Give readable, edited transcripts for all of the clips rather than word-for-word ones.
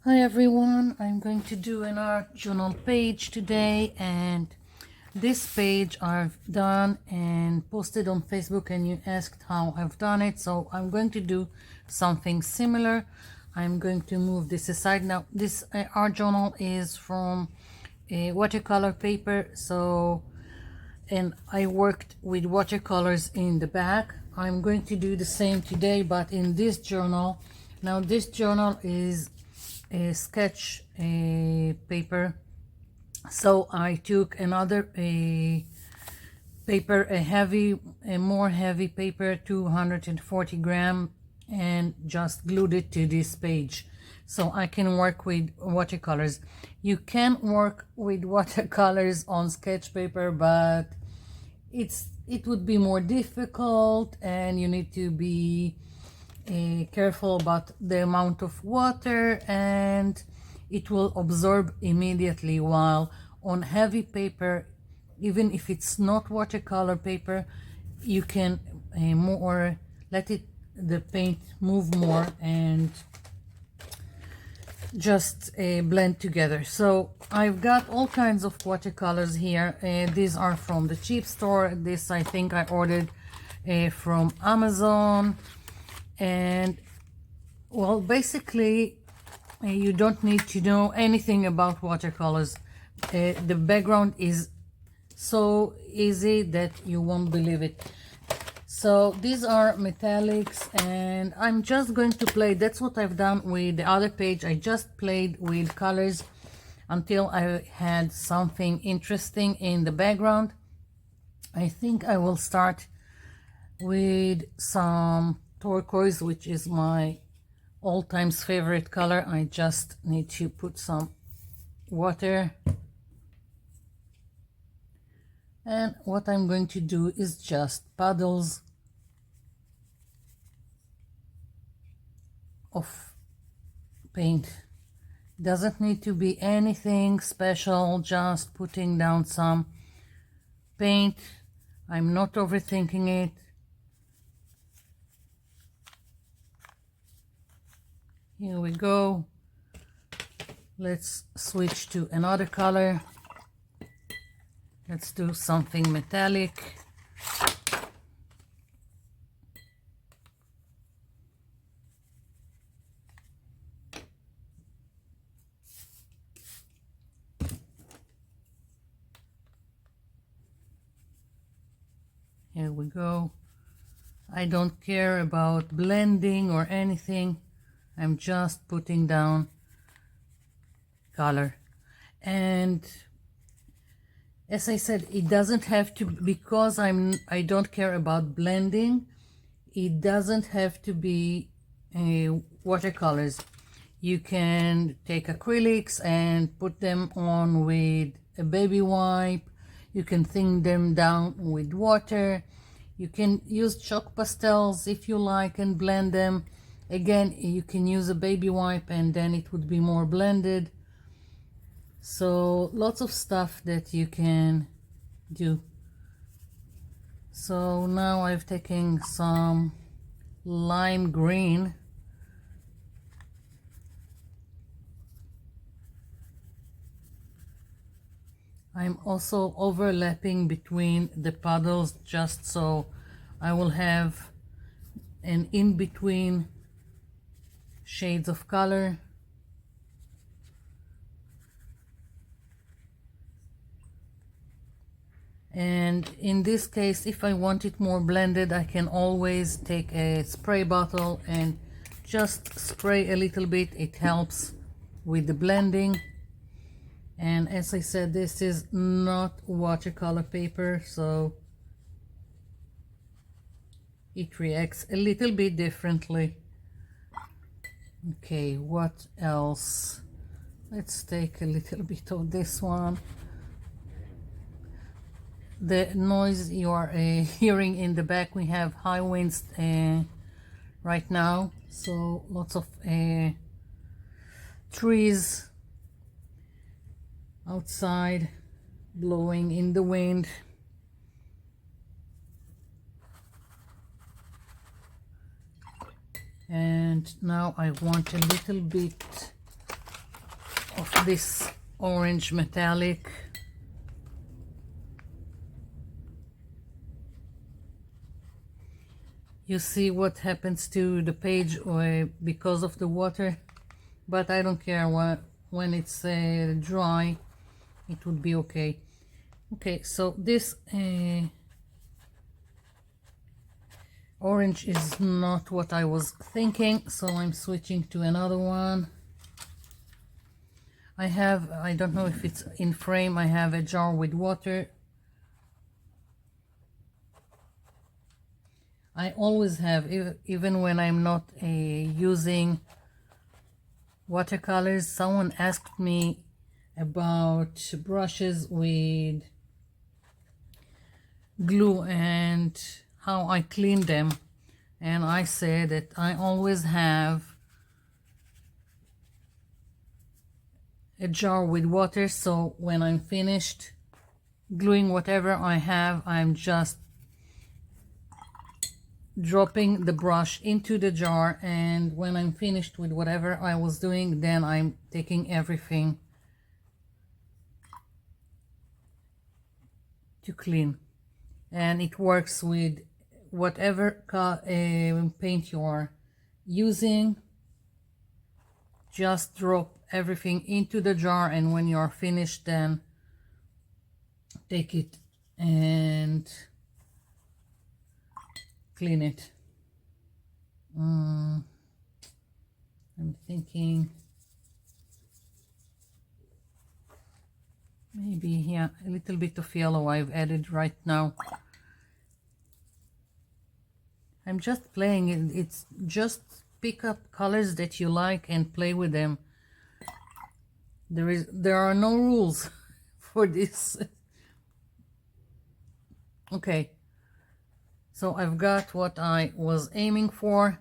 Hi everyone, I'm going to do an art journal page today, and this page I've done and posted on Facebook, and you asked how I've done it, so I'm going to do something similar. I'm going to move this aside. Now this art journal is from a watercolor paper, and I worked with watercolors in the back. I'm going to do the same today, but in this journal. Now this journal is a sketch paper, so I took another paper, a more heavy paper, 240 gram, and just glued it to this page so I can work with watercolors. You can work with watercolors on sketch paper, but it would be more difficult, and you need to be careful about the amount of water, and it will absorb immediately, while on heavy paper, even if it's not watercolor paper, you can more let the paint move more and just blend together. So I've got all kinds of watercolors here. These are from the cheap store. This I think I ordered from Amazon. And well, basically you don't need to know anything about watercolors. The background is so easy that you won't believe it. So these are metallics, and I'm just going to play. That's what I've done with the other page. I just played with colors until I had something interesting in the background. I think I will start with some turquoise, which is my all-time favorite color. I just need to put some water, and what I'm going to do is just puddles of paint. Doesn't need to be anything special, just putting down some paint. I'm not overthinking it. Here we go. Let's switch to another color. Let's do something metallic. Here we go. I don't care about blending or anything. I'm just putting down color. And as I said, it doesn't have to, because I don't care about blending, it doesn't have to be watercolors. You can take acrylics and put them on with a baby wipe. You can thin them down with water. You can use chalk pastels if you like and blend them. Again, you can use a baby wipe and then it would be more blended. So lots of stuff that you can do. So now I've taken some lime green. I'm also overlapping between the puddles, just so I will have an in-between shades of color. And in this case, if I want it more blended, I can always take a spray bottle and just spray a little bit. It helps with the blending. And as I said, this is not watercolor paper, so it reacts a little bit differently. Okay, what else? Let's take a little bit of this one. The noise you are hearing in the back, we have high winds right now, so lots of trees outside blowing in the wind. And now I want a little bit of this orange metallic. You see what happens to the page because of the water, but I don't care. When it's dry, it would be okay. Okay, so this orange is not what I was thinking, so I'm switching to another one. I don't know if it's in frame, I have a jar with water. I always have, even when I'm not using watercolors. Someone asked me about brushes with glue and how I clean them, and I said that I always have a jar with water, so when I'm finished gluing whatever I have, I'm just dropping the brush into the jar, and when I'm finished with whatever I was doing, then I'm taking everything to clean. And it works with whatever paint you are using. Just drop everything into the jar, and when you are finished, then take it and clean it. I'm thinking maybe, yeah, a little bit of yellow I've added right now. I'm just playing it. It's just pick up colors that you like and play with them. There are no rules for this. Okay, so I've got what I was aiming for.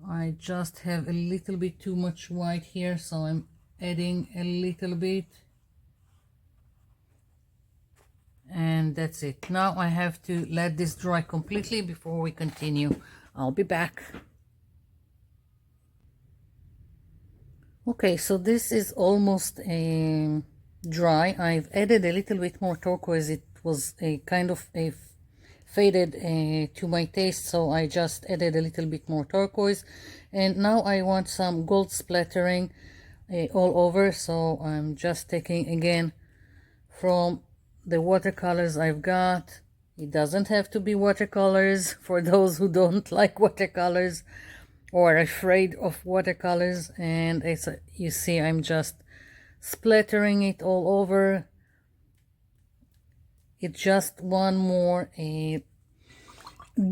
I just have a little bit too much white here, so I'm adding a little bit. And that's it. Now I have to let this dry completely before we continue. I'll be back. Okay, so this is almost dry. I've added a little bit more turquoise. It was a kind of a faded to my taste, so I just added a little bit more turquoise. And now I want some gold splattering all over, so I'm just taking again from the watercolors I've got. It doesn't have to be watercolors for those who don't like watercolors or are afraid of watercolors. And as you see, I'm just splattering it all over. It's just one more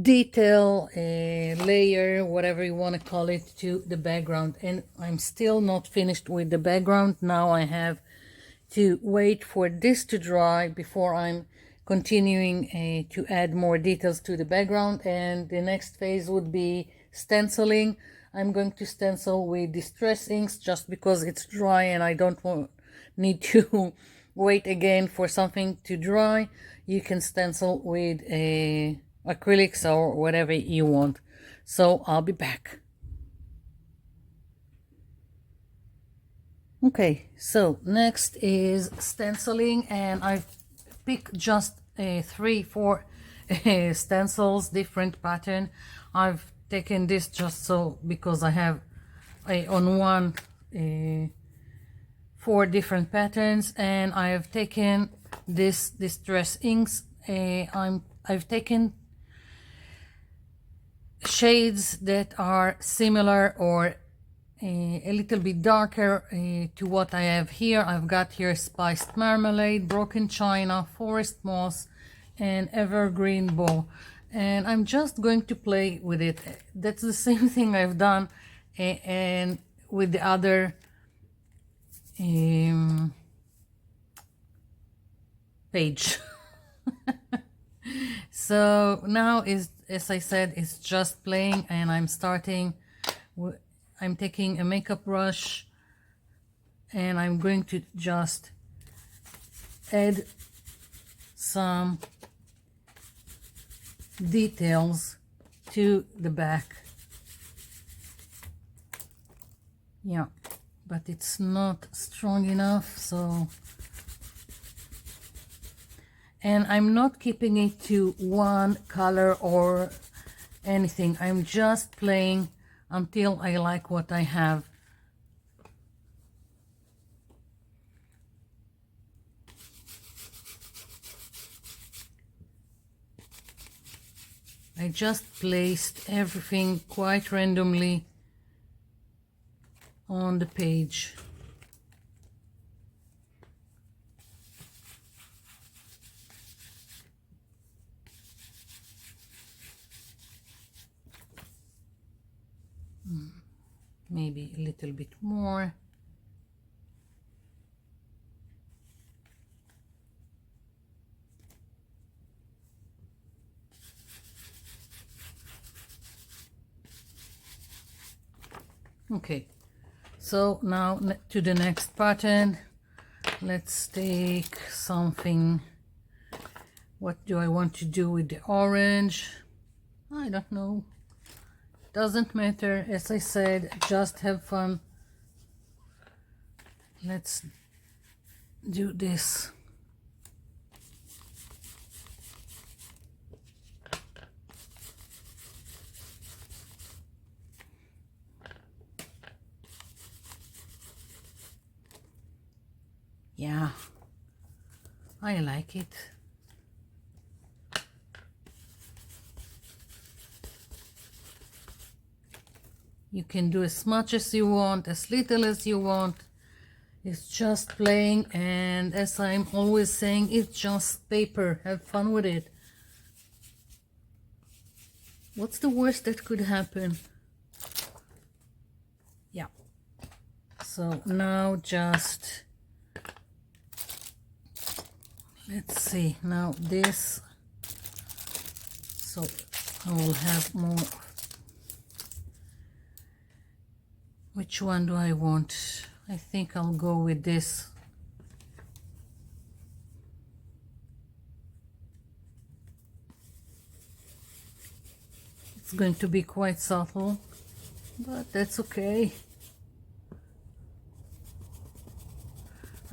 detail, layer, whatever you want to call it, to the background. And I'm still not finished with the background. Now I have to wait for this to dry before I'm continuing to add more details to the background. And the next phase would be stenciling. I'm going to stencil with distress inks just because it's dry and I don't need to wait again for something to dry. You can stencil with acrylics or whatever you want. So I'll be back. Okay, so next is stenciling, and I've picked just 3-4 stencils, different pattern. I've taken this just so because I have on one 4 different patterns, and I have taken this distress inks. I've taken shades that are similar or a little bit darker to what I have here. I've got here Spiced Marmalade, Broken China, Forest Moss, and Evergreen Bow. And I'm just going to play with it. That's the same thing I've done and with the other page. So now is, as I said, it's just playing, and I'm starting with, I'm taking a makeup brush and I'm going to just add some details to the back. Yeah, but it's not strong enough, so, and I'm not keeping it to one color or anything. I'm just playing until I like what I have. I just placed everything quite randomly on the page. Maybe a little bit more. Okay, so now to the next pattern. Let's take something. What do I want to do with the orange? I don't know. Doesn't matter. As I said, just have fun. Let's do this. Yeah, I like it. You can do as much as you want, as little as you want. It's just playing, and as I'm always saying, it's just paper. Have fun with it. What's the worst that could happen? Yeah. So now just, let's see, now this, so I will have more. Which one do I want? I think I'll go with this. It's going to be quite subtle, but that's okay.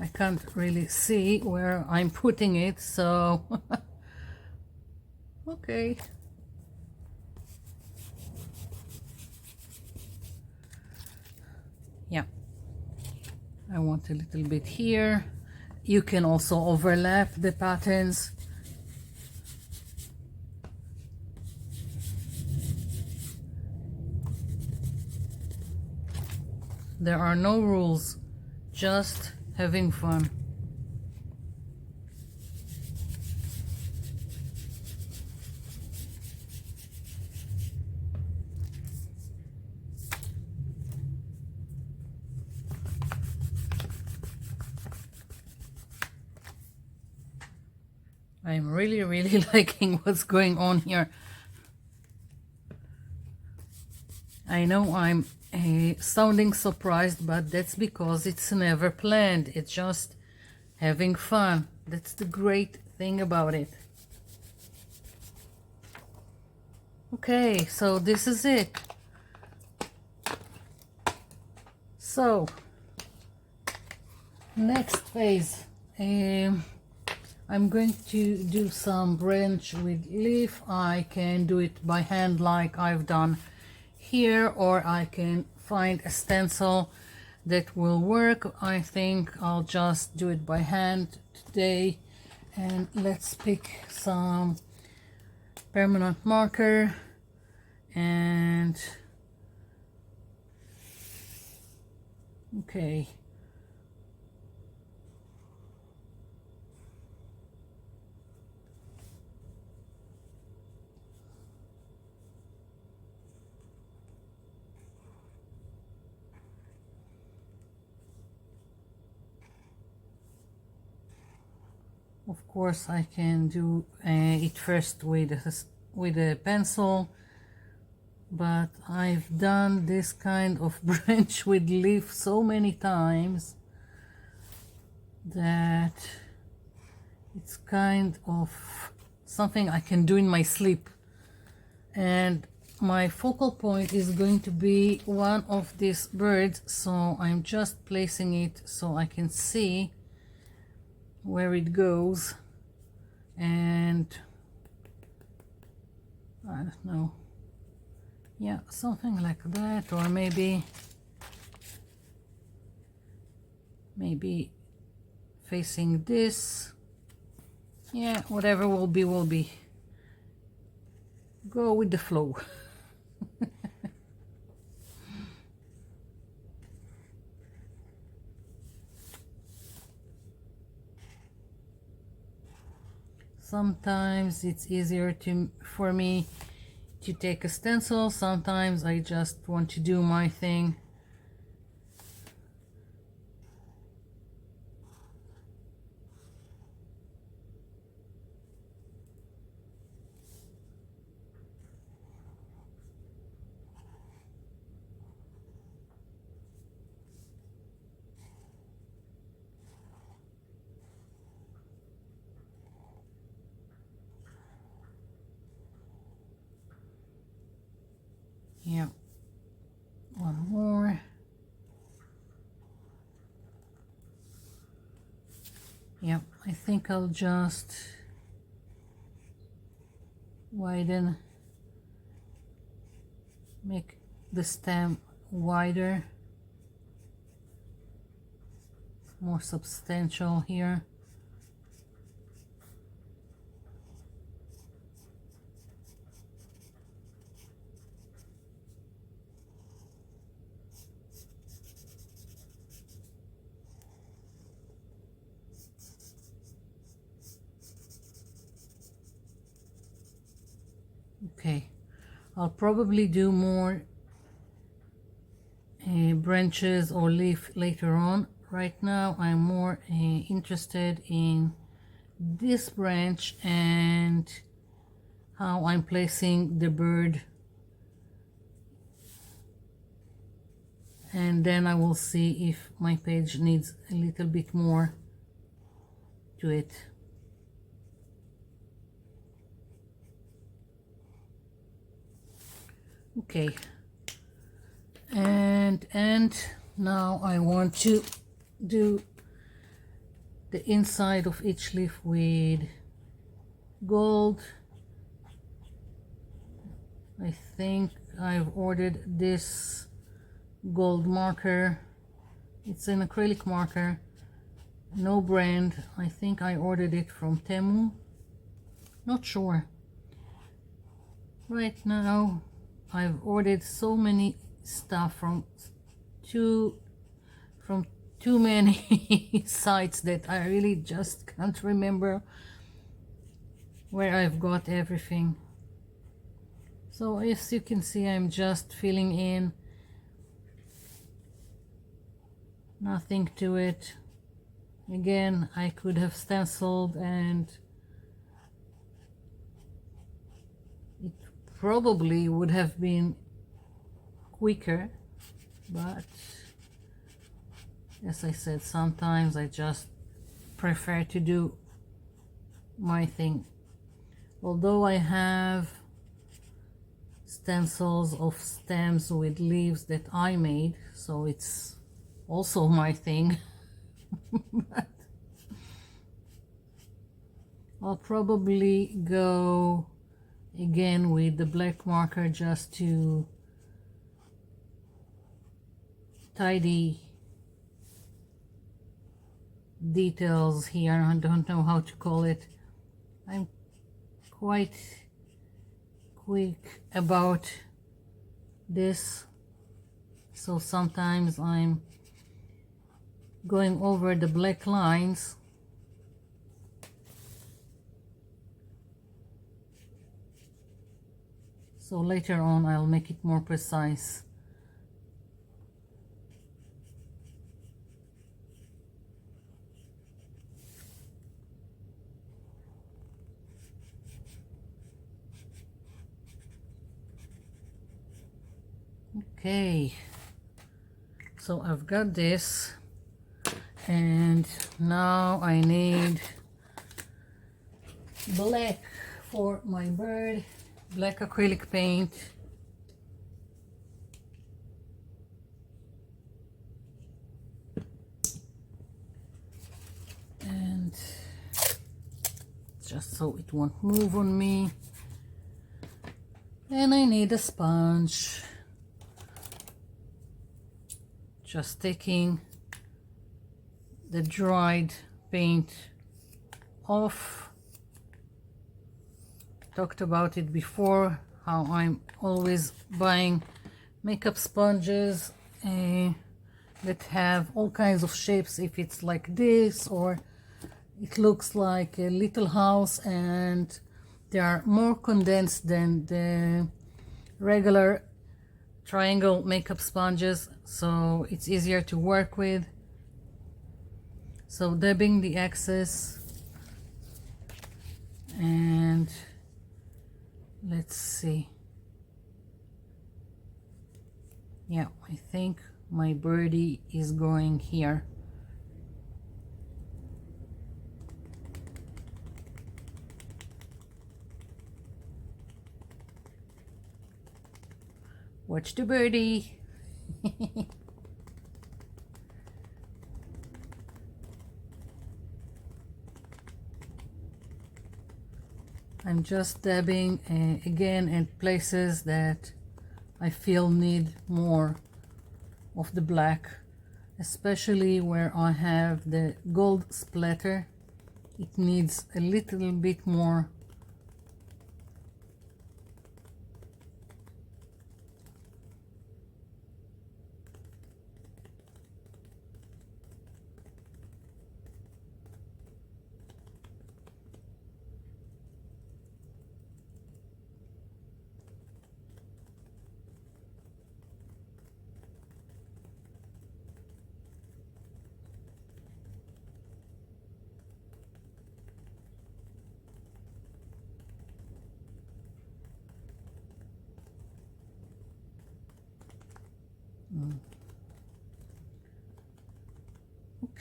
I can't really see where I'm putting it, so okay. Yeah, I want a little bit here. You can also overlap the patterns. There are no rules, just having fun. I'm really liking what's going on here. I know I'm sounding surprised, but that's because it's never planned. It's just having fun. That's the great thing about it. Okay, so this is it. So, next phase. I'm going to do some branch with leaf. I can do it by hand like I've done here, or I can find a stencil that will work. I think I'll just do it by hand today. And let's pick some permanent marker and okay. Of course, I can do it first with a pencil, but I've done this kind of branch with leaf so many times that it's kind of something I can do in my sleep. And my focal point is going to be one of these birds, so I'm just placing it so I can see where it goes. And I don't know, yeah, something like that, or maybe facing this. Yeah, whatever will be, will be. Go with the flow. Sometimes it's easier for me to take a stencil. Sometimes I just want to do my thing. Yeah, one more. Yeah, I think I'll just widen, make the stem wider, more substantial here. Okay, I'll probably do more branches or leaf later on. Right now I'm more interested in this branch and how I'm placing the bird, and then I will see if my page needs a little bit more to it. Okay, and now I want to do the inside of each leaf with gold. I think I've ordered this gold marker. It's an acrylic marker, no brand. I think I ordered it from Temu, not sure. Right now I've ordered so many stuff from too many sites that I really just can't remember where I've got everything. So as you can see, I'm just filling in, nothing to it. Again, I could have stenciled and it probably would have been quicker, but as I said, sometimes I just prefer to do my thing. Although I have stencils of stems with leaves that I made, so it's also my thing. But I'll probably go again with the black marker just to tidy details here. I don't know how to call it. I'm quite quick about this, so sometimes I'm going over the black lines. So later on I'll make it more precise. Okay, so I've got this, and now I need black for my bird, black acrylic paint. just so it won't move on me. And I need a sponge. Just taking the dried paint off. Talked about it before, how I'm always buying makeup sponges that have all kinds of shapes. If it's like this, or it looks like a little house, and they are more condensed than the regular triangle makeup sponges, so it's easier to work with. So dabbing the excess, and let's see. Yeah, I think my birdie is going here. Watch the birdie. I'm just dabbing again in places that I feel need more of the black, especially where I have the gold splatter. It needs a little bit more.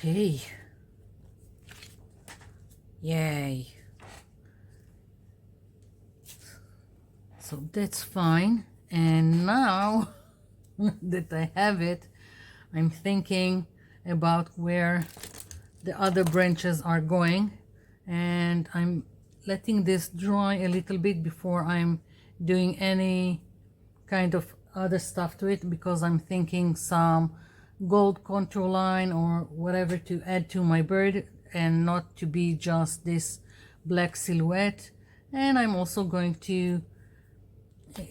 Okay. Yay. So that's fine. And now that I have it, I'm thinking about where the other branches are going, and I'm letting this dry a little bit before I'm doing any kind of other stuff to it, because I'm thinking some gold contour line or whatever to add to my bird, and not to be just this black silhouette. And I'm also going to,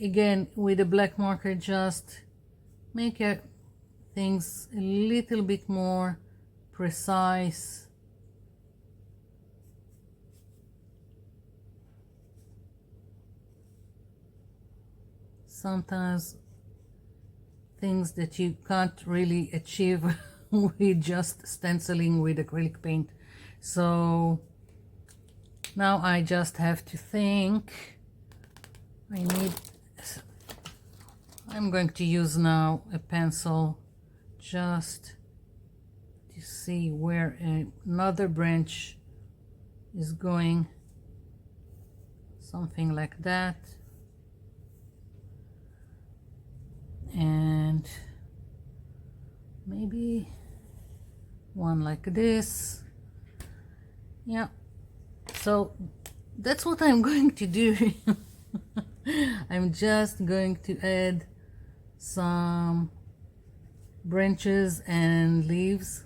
again with a black marker, just make things a little bit more precise. Sometimes things that you can't really achieve with just stenciling with acrylic paint. So now I just have to think. I'm going to use now a pencil just to see where another branch is going, something like that. And maybe one like this. Yeah, so that's what I'm going to do. I'm just going to add some branches and leaves.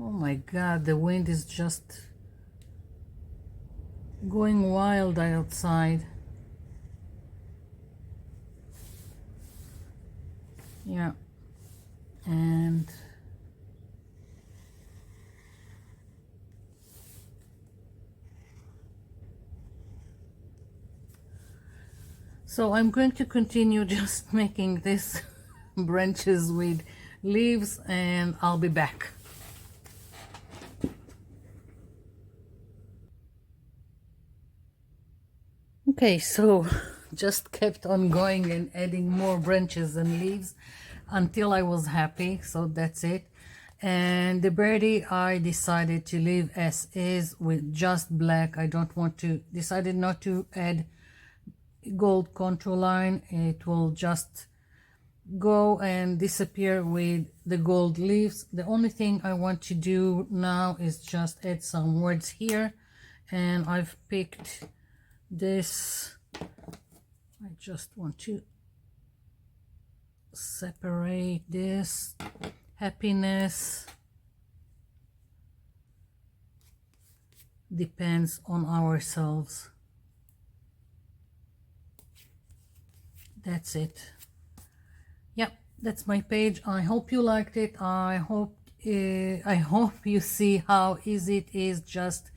Oh my God, the wind is just going wild outside. Yeah, and so I'm going to continue just making this branches with leaves, and I'll be back. Okay, so just kept on going and adding more branches and leaves until I was happy. So that's it. And the birdie I decided to leave as is with just black. I don't want to, decided not to add gold contour line. It will just go and disappear with the gold leaves. The only thing I want to do now is just add some words here, and I've picked this. I just want to separate this. Happiness depends on ourselves. That's it. Yep, that's my page. I hope you liked it. I hope you see how easy it is just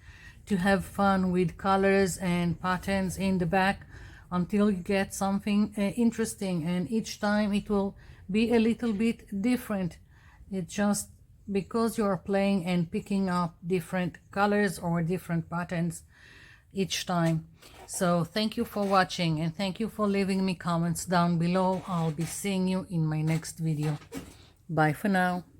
to have fun with colors and patterns in the back until you get something interesting, and each time it will be a little bit different. It's just because you are playing and picking up different colors or different patterns each time. So thank you for watching, and thank you for leaving me comments down below. I'll be seeing you in my next video. Bye for now.